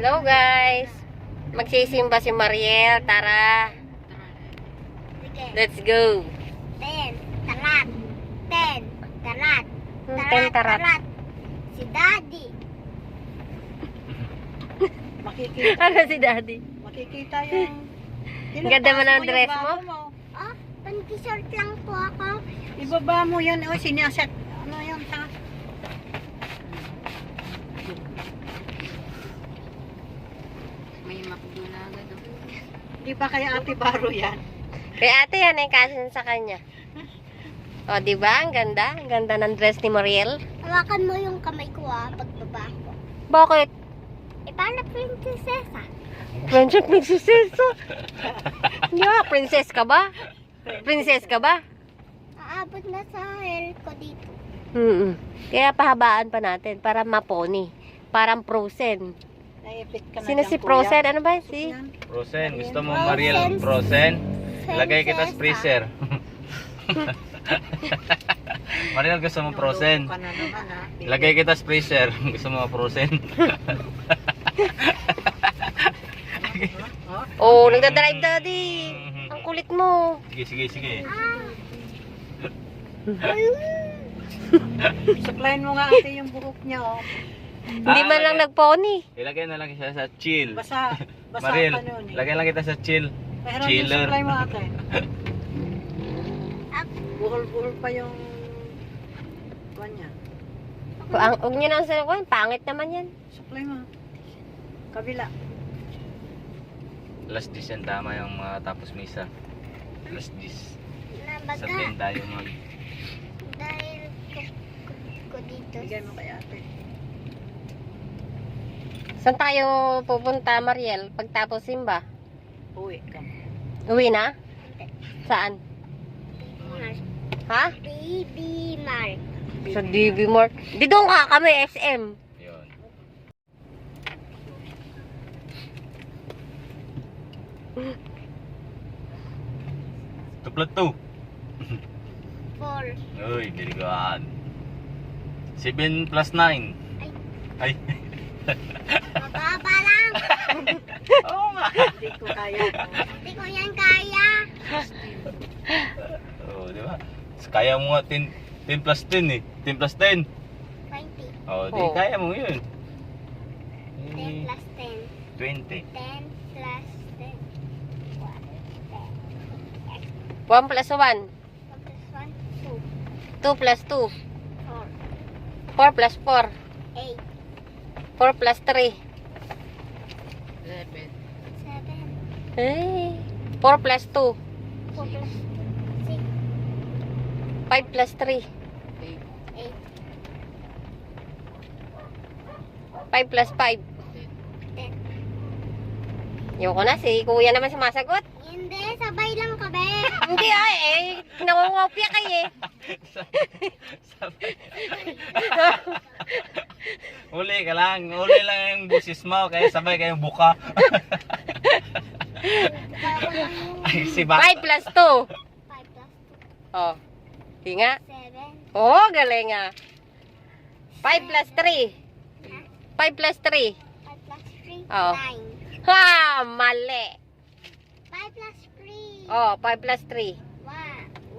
Hello guys. Magsisimba si Mariel. Tara. Let's go. 10 tarat. 10 tarat. 10 tarat. Si Daddy. Makikita. Ano si Daddy? Makikita yung... Ganda mo ng dress mo? Oh, pan-t-shirt lang po ako. Ibaba mo yan. O, sinaset. Ano yun? Ha? May makdo na agad. Di ba kaya Ate Baro yan? Kay ate yan ay kasin sa kanya. O, diba? Ang ganda. Ang ganda ng dress ni Mariel. Hawakan mo yung kamay ko pagbaba ko. Bakit? Eh, paano prinsesesa? Friendship nagsisisa. Yeah, princess ka ba? Princess ka ba? Aabot na sa hair ko dito. Kaya pahabaan pa natin para maponi. Parang Frozen. Naipit ka na Sino dyan, si kuya. Frozen? Ano ba? Si? Frozen, gusto mo Mariel Frozen? Ilagay kita sa freezer. Mariel, gusto mo Frozen? Ka na naman, ha? Ilagay kita sa freezer. Gusto mo Frozen? Oh, nagdadrive daddy. Ang kulit mo. Sige, sige, sige. Suklayin mo nga ate yung buhok niya, oh. Hindi man lang nagpony. Ilagay na lang siya sa chill. Basa Mariel, pa nun, eh. lagay lang kita sa chill. Pero Chiller. suklay mo ate. Buhol-buhol pa yung... Kuwan niya. Huwag nyo nang salukuhan. Pangit naman yan. Suklay mo. Kabila. Alas 10 yan tama yung tapos misa. Alas 10. Sa Nabaga. 10 tayo mag... Dahil ko dito. Bigay mo kay ate. Saan tayo pupunta, Mariel? Pagtapos simba? Uwi ka. Uwi na? Saan? Ha? Baby Mark. Sa DB Mart. Di doon ka kami, SM. Yun. Tuplat 2. 4. Uy, very good. 7 plus 9. Ay. Mababa lang. Oo nga. Hindi ko kaya. Hindi ko yan kaya. Oo, di ba? Kaya mo nga 10 plus 10 eh. 10 plus 10. 20. Oo, di Oo. kaya mo yun. 10 plus 20. 10. 10 plus 10. 1 plus 1. 1 plus 1, 2. 2 plus 2. 4. 4 plus 4. 8. 4 plus 3. 11. 7. Ay. 4 plus 2. 4 plus 6. 5 plus 3. 8. 5 plus 5. 10. Yoko na, si kuya naman sumasagot. Hindi, sabay lang kami. Hindi nangungopia kayo eh. Uli ka lang. Uli lang yung busis mo. Kaya sabay kayong buka. Ay, si 5 plus 2. 5 plus Oh. Di nga. 2. 7. Oh, galing ah. 5 plus 3. 5 plus 3. 5 plus 3. Oo. 9. Ha! Mali. 5 plus 3. Oh, 5 plus 3.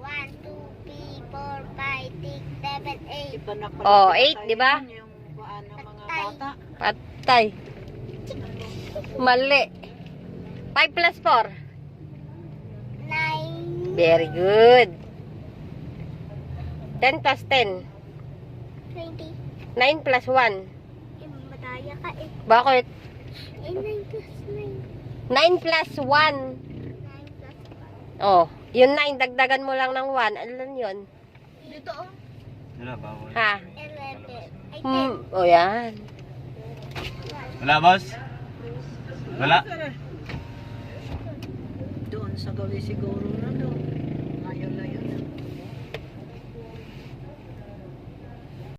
1, 2, 3, 4, 5, 6, 7, 8. Iba na pala. Oh, 8, di ba? Yung buwan ng mga bata. Patay. Mali. 5 plus 4. 9. Very good. 10 plus 10. 20. 9 plus 1. Madaya ka eh. Bakit? 9 plus 9. 9 plus 1. 9 plus 1. Oh, yung 9, dagdagan mo lang ng 1. Ano yun? Dito oh. Wala, bawal. Ha? 11. Ay, 10. Oh, yan. Wala, boss? Wala? Doon sa gawi siguro na doon.